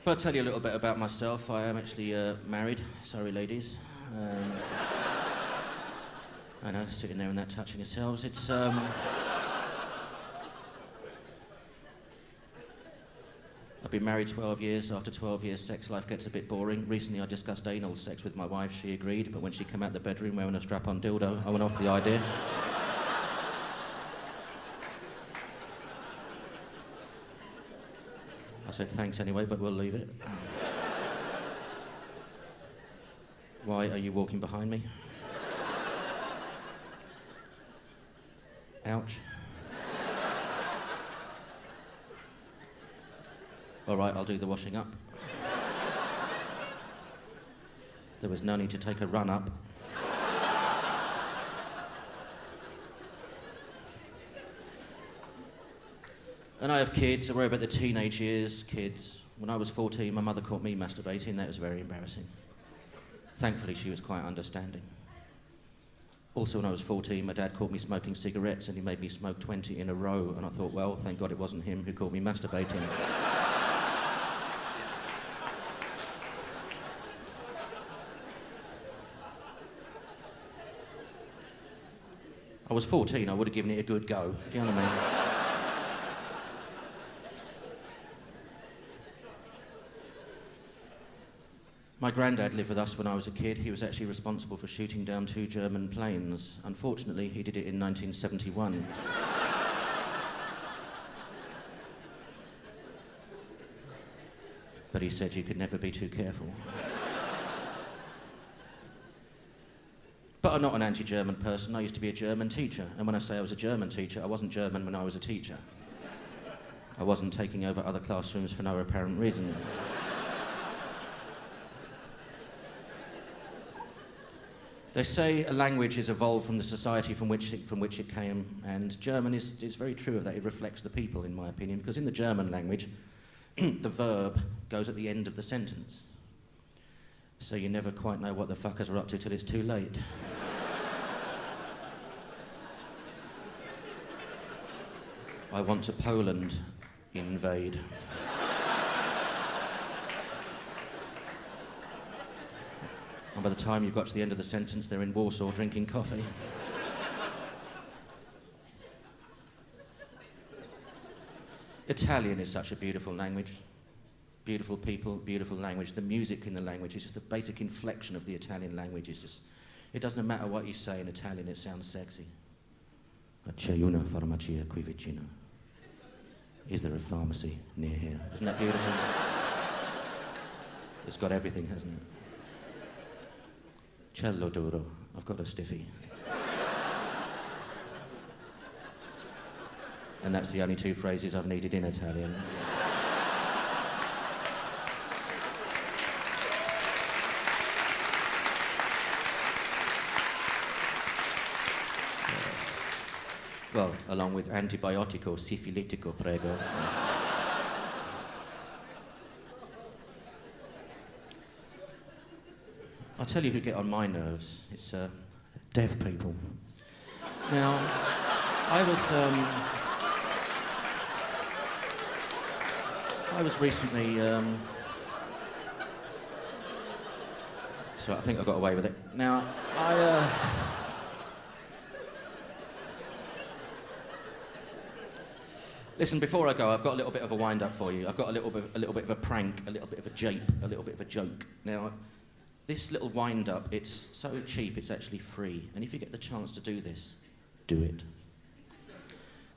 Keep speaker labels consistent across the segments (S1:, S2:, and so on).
S1: But I'll tell you a little bit about myself. I am actually married. Sorry, ladies. I know, sitting there and that touching yourselves. It's I've been married 12 years. After 12 years, sex life gets a bit boring. Recently, I discussed anal sex with my wife. She agreed, but when she came out the bedroom wearing a strap-on dildo, I went off the idea. I said thanks anyway, but we'll leave it. Why are you walking behind me? Ouch. All right, I'll do the washing up. There was no need to take a run up. And I have kids. I worry about the teenage years, kids. When I was 14, my mother caught me masturbating. That was very embarrassing. Thankfully, she was quite understanding. Also, when I was 14, my dad caught me smoking cigarettes and he made me smoke 20 in a row. And I thought, well, thank God it wasn't him who caught me masturbating. I was 14, I would have given it a good go. Do you know what I mean? My granddad lived with us when I was a kid. He was actually responsible for shooting down 2 German planes. Unfortunately, he did it in 1971. But he said you could never be too careful. But I'm not an anti-German person. I used to be a German teacher. And when I say I was a German teacher, I wasn't German when I was a teacher. I wasn't taking over other classrooms for no apparent reason. They say a language is evolved from the society from which it came, and German is very true of that. It reflects the people, in my opinion, because in the German language, the verb goes at the end of the sentence. So you never quite know what the fuckers are up to till it's too late. I want to Poland invade. And by the time you've got to the end of the sentence, they're in Warsaw drinking coffee. Italian is such a beautiful language. Beautiful people, beautiful language. The music in the language is just the basic inflection of the Italian language. It's just, it doesn't matter what you say in Italian, it sounds sexy. C'è una farmacia qui vicino. Is there a pharmacy near here? Isn't that beautiful? It's got everything, hasn't it? Cello duro. I've got a stiffy. And that's the only 2 phrases I've needed in Italian. Well, along with antibiotico, sifilitico, prego. I'll tell you who get on my nerves. It's deaf people. Now, I was recently, so I think I got away with it. Now, listen, before I go, I've got a little bit of a wind-up for you. I've got a little bit of a prank, a little bit of a jape, a little bit of a joke. Now, this little wind-up, it's so cheap, it's actually free. And if you get the chance to do this, do it.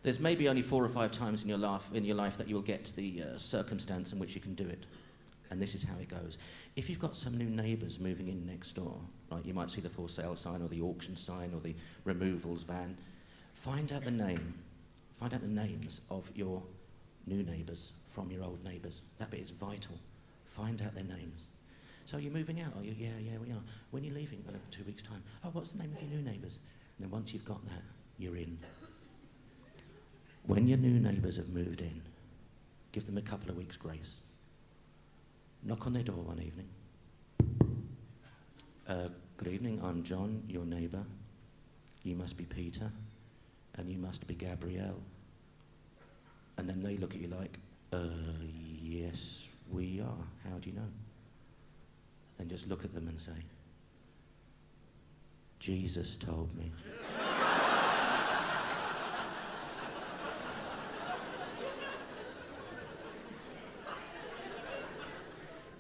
S1: There's maybe only 4 or 5 times in your life that you will get the circumstance in which you can do it. And this is how it goes. If you've got some new neighbours moving in next door, right, you might see the for sale sign or the auction sign or the removals van, find out the names of your new neighbours from your old neighbours. That bit is vital. Find out their names. So you're moving out, are you? Yeah, we are. When are you leaving? Well, in 2 weeks' time. Oh, what's the name of your new neighbours? And then once you've got that, you're in. When your new neighbours have moved in, give them a couple of weeks' grace. Knock on their door one evening. Good evening, I'm John, your neighbour. You must be Peter, and you must be Gabrielle. And then they look at you like, yes, We are. How do you know? Then just look at them and say, Jesus told me.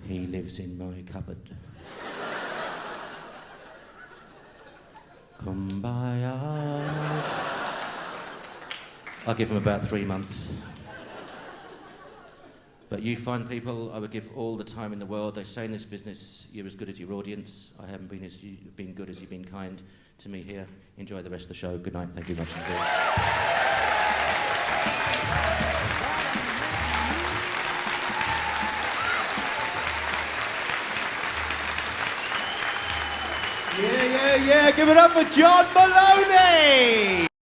S1: He lives in my cupboard. Kumbaya. I'll give him about 3 months. But you fine people, I would give all the time in the world. They say in this business, you're as good as your audience. I haven't been as you've been good as you've been kind to me here. Enjoy the rest of the show. Good night. Thank you very much indeed.
S2: Yeah. Give it up for John Maloney!